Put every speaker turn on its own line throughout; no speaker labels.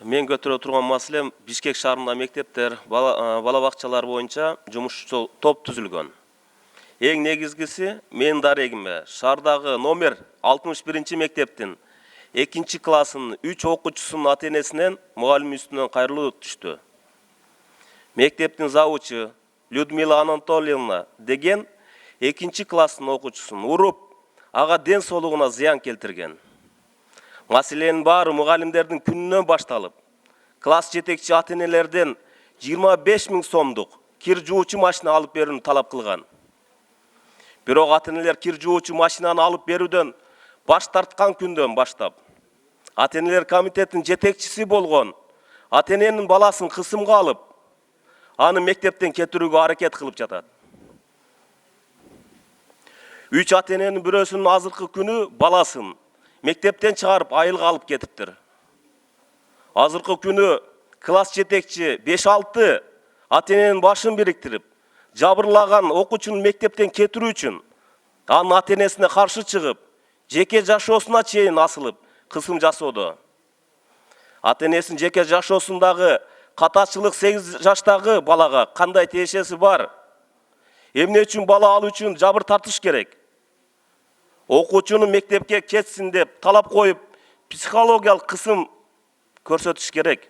Мен көтөрө турган маселем Бишкек шаарында мектептер, бала бакчалар боюнча жумуш топ түзүлгөн. Эң негизгиси менин дарегиме шаардагы номер 61 мектептин 2 классынын 3 окуучусунун ата-энесинен мугалим үстүнөн кайрылуу түштү. Мектептин завучу Людмила Анатольевна деген 2 класстын окуучусун уруп, ага ден соолугуна зыян келтирген. Маселенин баары мугалимдердин күнүнөн башталып, класс жетекчи ата-энелерден 25 000 сомдук кир жуучу машина алып берүүнү талап кылган. Бирок ата-энелер кир жуучу машинаны алып берүүдөн баш тарткан күндөн баштап, ата-энелер комитетинин жетекчиси болгон ата-эненин баласын кысымга алып, аны мектептен кетирүүгө аракет кылып жатат. 3 ата-эненин бирөөсүнүн азыркы күнү баласын мектептен чыгарып айылга алып кетиптир. Азыркы күнү класс жетекчи 5-6 ата-эненин башын бириктирип, жабырлаган окуучунун мектептен кетирүү үчүн анын ата-энесине каршы чыгып, жеке жашоосуна чейин асылып, кысым жасоодо. Ата-энесинин жеке жашоосундагы катачылык 8 жаштагы балага кандай тиешеси бар? Эмне үчүн бала ал үчүн жабыр тартыш керек? Окуучунун мектепке кетсин деп талап коюп, психологиялык кысым көрсөтүш керек.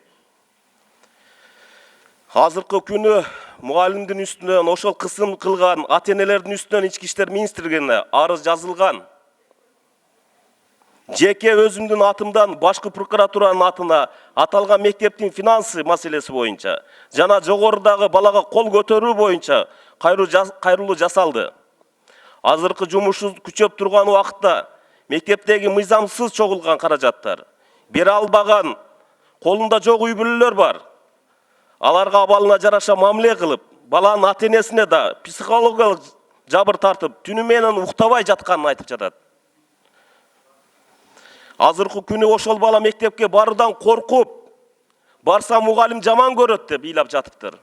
Азыркы күнү мугалимдин үстүнөн ошол кысым кылган ата-энелердин үстүнөн Ички иштер министрлигине арыз жазылган. Жеке өзүмдүн атымдан башкы прокуратуранын атына аталган мектептин финансы маселеси боюнча жана жогорудагы балага кол көтөрүү боюнча кайрылуу жасалды. Азыркы жумушу күчөп турган убакытта мектептеги мыйзамсыз чогулган каражаттар, бере албаган, колунда жок үй бүлөлөр бар. Аларга абалына жараша мамиле кылып, баланын ата-энесине да психологиялык жабыр тартып, түнү менен уктабай жатканын айтып жатат. Азыркы күнү ошол бала мектепке баруудан коркуп, барса мугалим жаман көрөт деп ыйлап жатыптыр.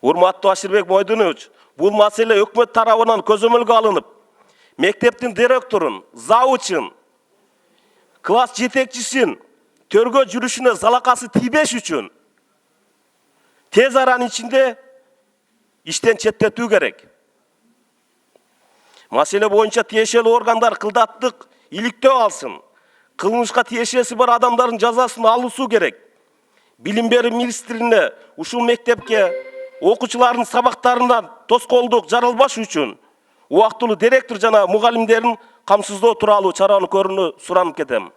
Урматтуу Аширбек Мойдунович, бул маселе өкмөт тарабынан көзөмөлгө алынып, мектептин директорун, завучун, класс жетекчисин төргө жүрүшүнө залакасы тийбеш үчүн тез аранын ичинде иштен четтетүү керек. Маселе боюнча тиешелүү органдар кылдаттык иликтөө алсын. Кылмышка тиешеси бар адамдардын жазасын алуусу керек. Билим берүү министрлигине ушул мектепке окуучулардын сабактарынан тоскоолдук жаралбаш үчүн убактылуу директор жана мугалимдерин камсыздоо тууралуу чараны көрүүнү суранып кетем.